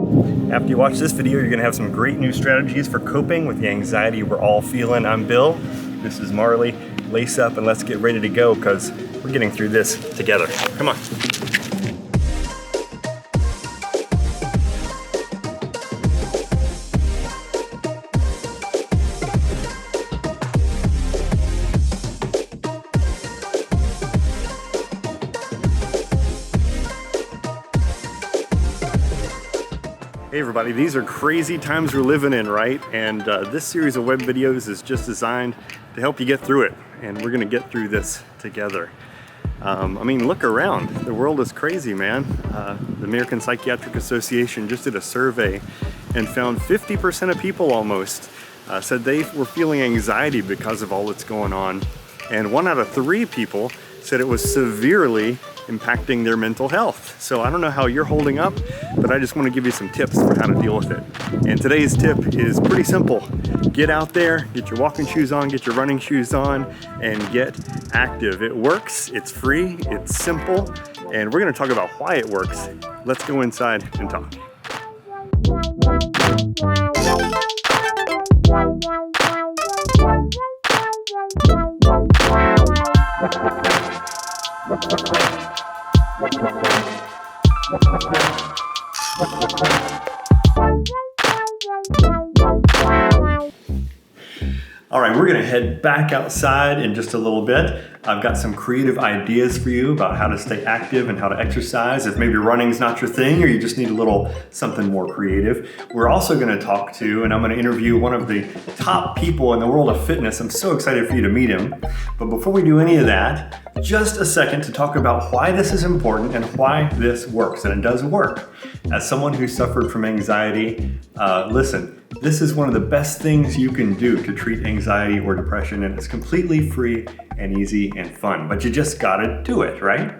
After you watch this video, you're gonna have some great new strategies for coping with the anxiety we're all feeling. I'm Bill, this is Marley. Lace up and let's get ready to go because we're getting through this together. Come on. Hey everybody, these are crazy times we're living in, right? And this series of web videos is just designed to help you get through it. And we're gonna get through this together. I mean, look around. The world is crazy, man. The American Psychiatric Association just did a survey and found 50% of people almost said they were feeling anxiety because of all that's going on. And 1 out of 3 people said it was severely impacting their mental health. So I don't know how you're holding up, but I just want to give you some tips for how to deal with it. And today's tip is pretty simple. Get out there, get your walking shoes on, get your running shoes on, and get active. It works, it's free, it's simple, and we're going to talk about why it works. Let's go inside and talk. All right, we're gonna head back outside in just a little bit. I've got some creative ideas for you about how to stay active and how to exercise if maybe running's not your thing or you just need a little something more creative. We're also gonna talk to, and I'm gonna interview one of the top people in the world of fitness. I'm so excited for you to meet him. But before we do any of that, just a second to talk about why this is important and why this works, and it does work. As someone who suffered from anxiety, listen, this is one of the best things you can do to treat anxiety or depression, and it's completely free and easy and fun, but you just gotta do it, right?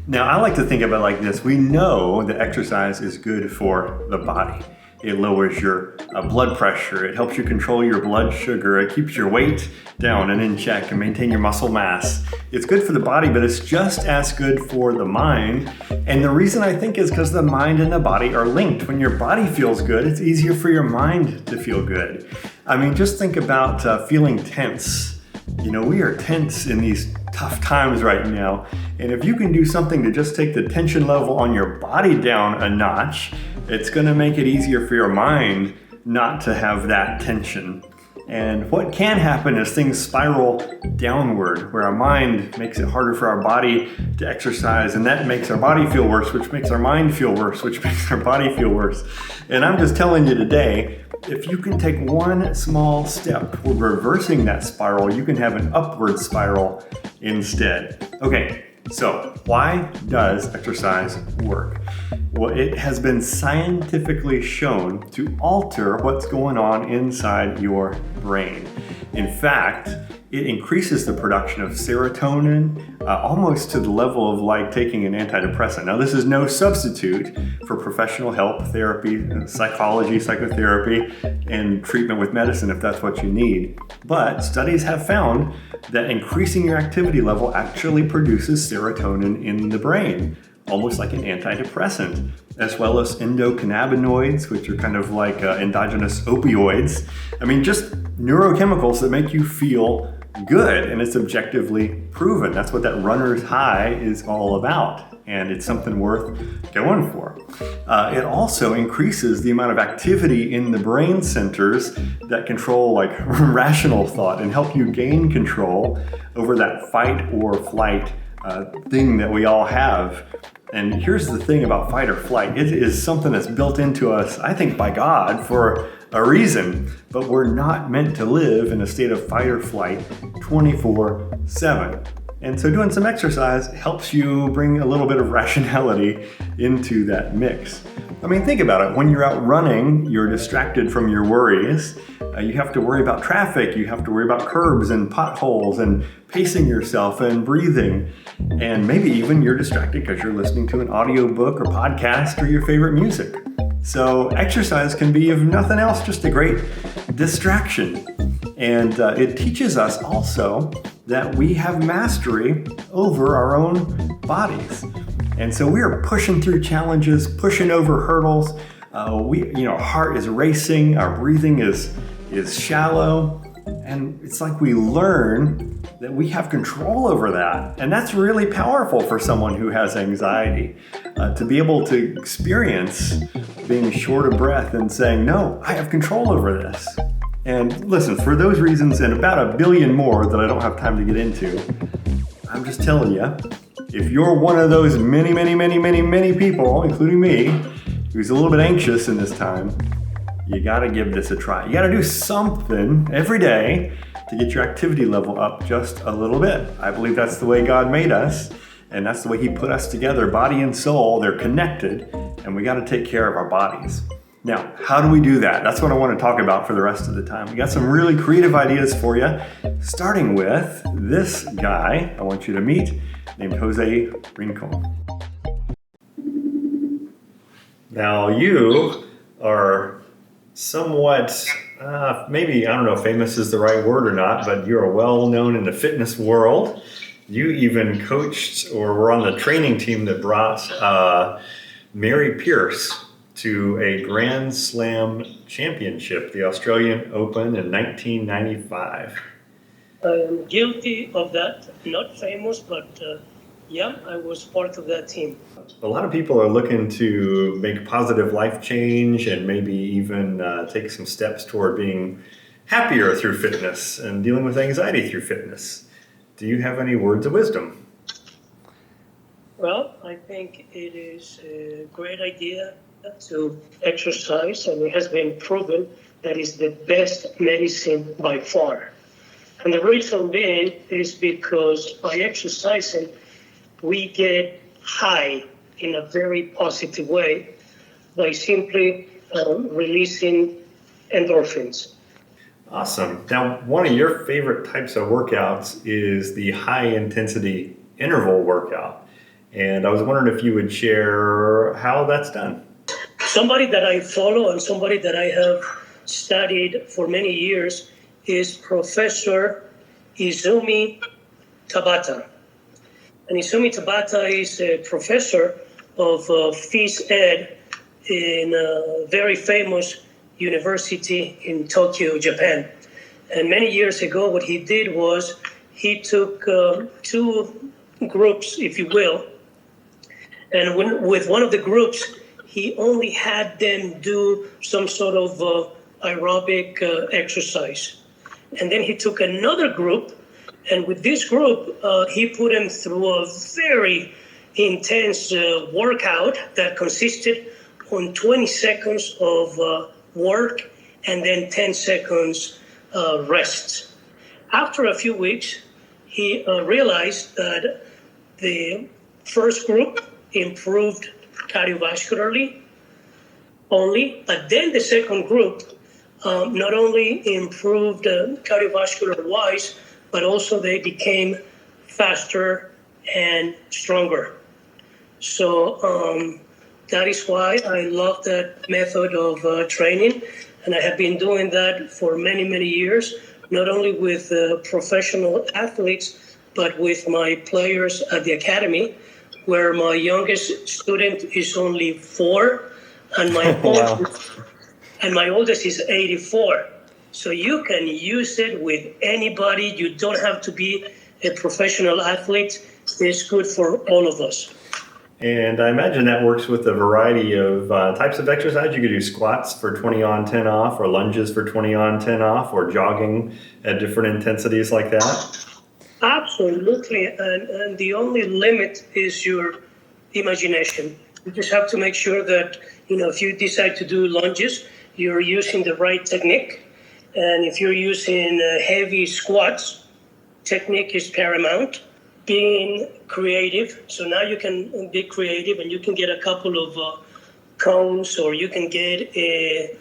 Now, I like to think of it like this. We know that exercise is good for the body. It lowers your blood pressure, it helps you control your blood sugar, it keeps your weight down and in check and maintain your muscle mass. It's good for the body, but it's just as good for the mind. And the reason I think is because the mind and the body are linked. When your body feels good, it's easier for your mind to feel good. I mean, just think about feeling tense. You know, we are tense in these tough times right now. And if you can do something to just take the tension level on your body down a notch, it's gonna make it easier for your mind not to have that tension. And what can happen is things spiral downward, where our mind makes it harder for our body to exercise, and that makes our body feel worse, which makes our mind feel worse, which makes our body feel worse. And I'm just telling you today, if you can take one small step toward reversing that spiral, you can have an upward spiral instead. Okay, so why does exercise work? Well, it has been scientifically shown to alter what's going on inside your brain. In fact, it increases the production of serotonin almost to the level of like taking an antidepressant. Now, this is no substitute for professional help, therapy, psychology, psychotherapy, and treatment with medicine if that's what you need. But studies have found that increasing your activity level actually produces serotonin in the brain, almost like an antidepressant, as well as endocannabinoids, which are kind of like endogenous opioids. I mean, just neurochemicals that make you feel good, and it's objectively proven. That's what that runner's high is all about, and it's something worth going for. It also increases the amount of activity in the brain centers that control like rational thought and help you gain control over that fight or flight thing that we all have. And here's the thing about fight or flight. It is something that's built into us, I think, by God for a reason, but we're not meant to live in a state of fight or flight 24/7. And so doing some exercise helps you bring a little bit of rationality into that mix. I mean, think about it. When you're out running, you're distracted from your worries. You have to worry about traffic. You have to worry about curbs and potholes and pacing yourself and breathing. And maybe even you're distracted because you're listening to an audiobook or podcast or your favorite music. So exercise can be, if nothing else, just a great distraction. And it teaches us also that we have mastery over our own bodies. And so we are pushing through challenges, pushing over hurdles, Our heart is racing, our breathing is shallow, and it's like we learn that we have control over that. And that's really powerful for someone who has anxiety, to be able to experience being short of breath and saying, no, I have control over this. And listen, for those reasons and about a billion more that I don't have time to get into, I'm just telling you, if you're one of those many, many, many, many, many people, including me, who's a little bit anxious in this time, you gotta give this a try. You gotta do something every day to get your activity level up just a little bit. I believe that's the way God made us, and that's the way He put us together, body and soul. They're connected, and we gotta take care of our bodies. Now, how do we do that? That's what I want to talk about for the rest of the time. We got some really creative ideas for you, starting with this guy I want you to meet, named Jose Rincon. Now, you are somewhat, maybe, I don't know if famous is the right word or not, but you're well known in the fitness world. You even coached or were on the training team that brought Mary Pierce to a Grand Slam championship, the Australian Open in 1995. I am guilty of that. Not famous, but yeah, I was part of that team. A lot of people are looking to make positive life change and maybe even take some steps toward being happier through fitness and dealing with anxiety through fitness. Do you have any words of wisdom? Well, I think it is a great idea to exercise, and it has been proven that is the best medicine by far. And the reason being is because by exercising, we get high in a very positive way by simply releasing endorphins. Awesome. Now, one of your favorite types of workouts is the high intensity interval workout. And I was wondering if you would share how that's done. Somebody that I follow and somebody that I have studied for many years is Professor Izumi Tabata. And Izumi Tabata is a professor of phys ed in a very famous university in Tokyo, Japan. And many years ago, what he did was he took two groups, if you will, and with one of the groups, he only had them do some sort of aerobic exercise. And then he took another group, and with this group, he put them through a very intense workout that consisted on 20 seconds of work and then 10 seconds rest. After a few weeks, he realized that the first group improved cardiovascularly only, but then the second group not only improved cardiovascular-wise, but also they became faster and stronger. So that is why I love that method of training, and I have been doing that for many, many years, not only with professional athletes, but with my players at the academy, where my youngest student is only 4, and my oldest is 84. So you can use it with anybody. You don't have to be a professional athlete. It's good for all of us. And I imagine that works with a variety of types of exercise. You could do squats for 20 on, 10 off, or lunges for 20 on, 10 off, or jogging at different intensities like that. Absolutely, and the only limit is your imagination. You just have to make sure that, if you decide to do lunges, you're using the right technique. And if you're using heavy squats, technique is paramount. Being creative, so now you can be creative and you can get a couple of cones, or you can get a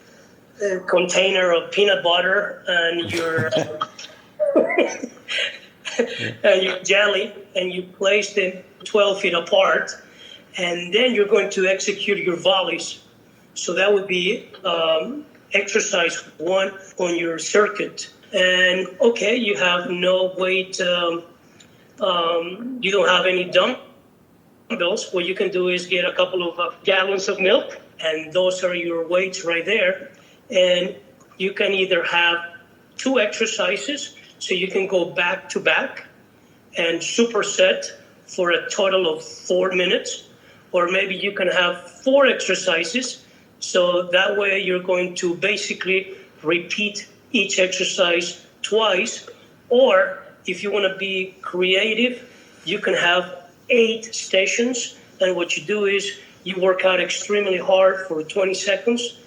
container of peanut butter and your and your jelly, and you place them 12 feet apart, and then you're going to execute your volleys. So that would be exercise 1 on your circuit. And okay, you have no weight, you don't have any dumbbells. What you can do is get a couple of gallons of milk, and those are your weights right there. And you can either have 2 exercises, so you can go back to back and superset for a total of 4 minutes, or maybe you can have 4 exercises, so that way you're going to basically repeat each exercise twice. Or if you want to be creative, you can have 8 stations, and what you do is you work out extremely hard for 20 seconds,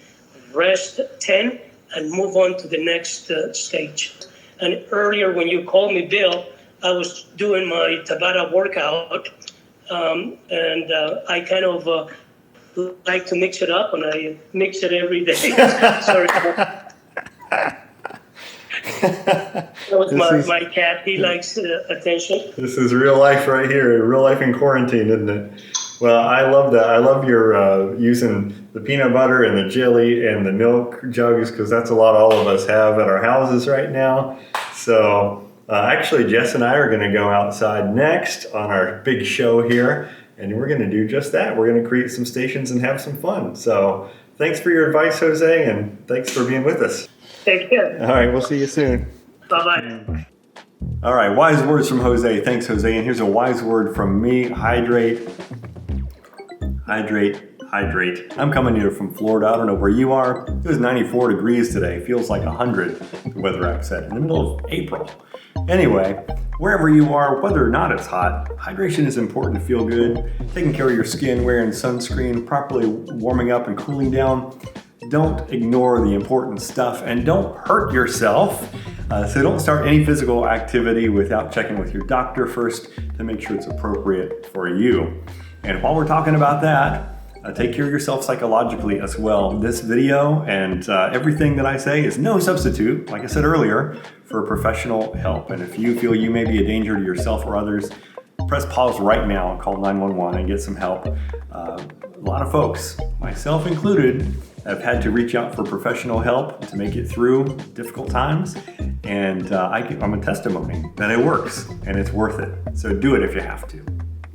rest 10, and move on to the next stage. And earlier when you called me, Bill, I was doing my Tabata workout, and I kind of like to mix it up, and I mix it every day. Sorry. That was my cat. He likes attention. This is real life right here, real life in quarantine, isn't it? Well, I love that. I love your using the peanut butter and the jelly and the milk jugs, because that's a lot all of us have at our houses right now. So actually, Jess and I are going to go outside next on our big show here, and we're going to do just that. We're going to create some stations and have some fun. So thanks for your advice, Jose, and thanks for being with us. Take care. All right, we'll see you soon. Bye-bye. All right, wise words from Jose. Thanks, Jose. And here's a wise word from me. Hydrate. Hydrate. Hydrate. I'm coming here from Florida. I don't know where you are. It was 94 degrees today. Feels like 100, the weather app said, in the middle of April. Anyway, wherever you are, whether or not it's hot, hydration is important to feel good. Taking care of your skin, wearing sunscreen, properly warming up and cooling down. Don't ignore the important stuff, and don't hurt yourself. So don't start any physical activity without checking with your doctor first to make sure it's appropriate for you. And while we're talking about that, take care of yourself psychologically as well. This video and everything that I say is no substitute, like I said earlier, for professional help. And if you feel you may be a danger to yourself or others, press pause right now and call 911 and get some help. A lot of folks, myself included, have had to reach out for professional help to make it through difficult times. And I'm a testimony that it works and it's worth it. So do it if you have to.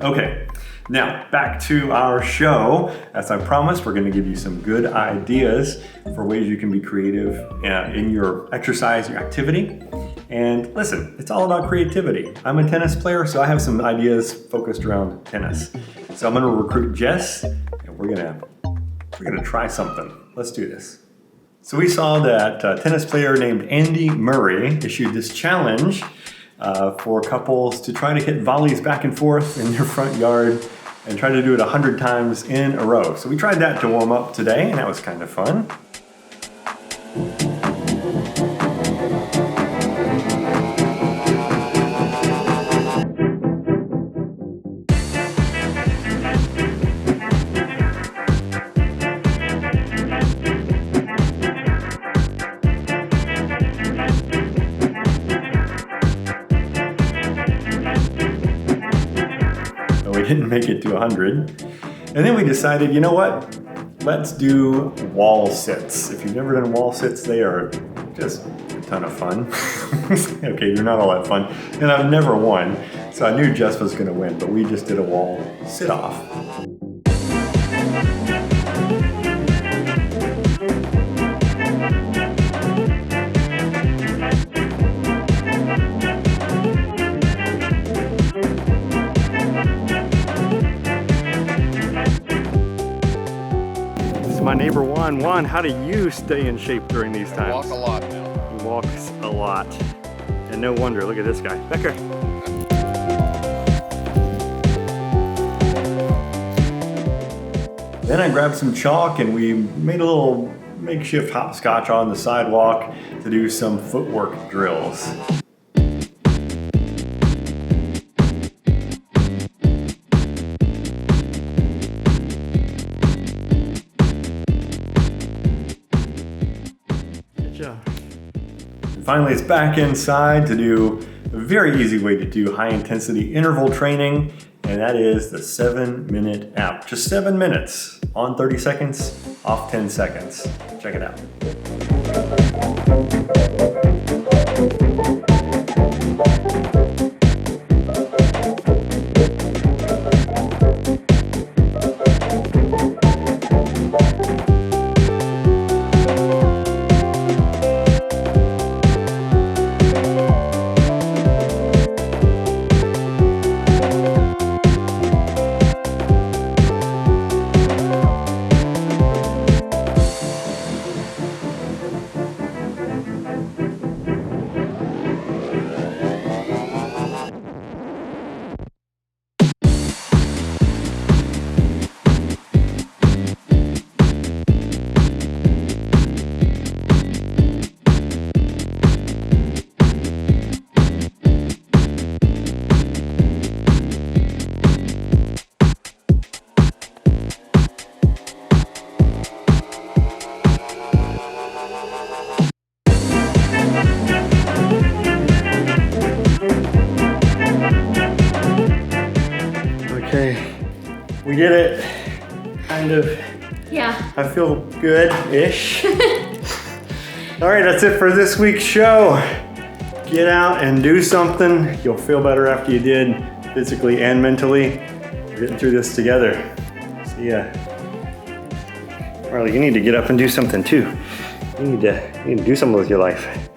Okay, now back to our show. As I promised, we're going to give you some good ideas for ways you can be creative in your exercise, your activity. And listen, it's all about creativity. I'm a tennis player, so I have some ideas focused around tennis. So I'm going to recruit Jess, and we're going to try something. Let's do this. So we saw that a tennis player named Andy Murray issued this challenge for couples to try to hit volleys back and forth in their front yard and try to do it 100 times in a row. So we tried that to warm up today, and that was kind of fun. We didn't make it to 100. And then we decided, you know what? Let's do wall sits. If you've never done wall sits, they are just a ton of fun. Okay, they're not all that fun. And I've never won, so I knew Jess was going to win, but we just did a wall sit-off. My neighbor Juan, how do you stay in shape during these times? Walk a lot now. He walks a lot. And no wonder, look at this guy. Becker. Then I grabbed some chalk and we made a little makeshift hopscotch on the sidewalk to do some footwork drills. Finally, it's back inside to do a very easy way to do high intensity interval training, and that is the 7-minute app. Just 7 minutes, on 30 seconds, off 10 seconds. Check it out. We did it. Kind of. Yeah. I feel good-ish. All right, that's it for this week's show. Get out and do something. You'll feel better after you did, physically and mentally. We're getting through this together. See ya. Marley, you need to get up and do something too. You need to do something with your life.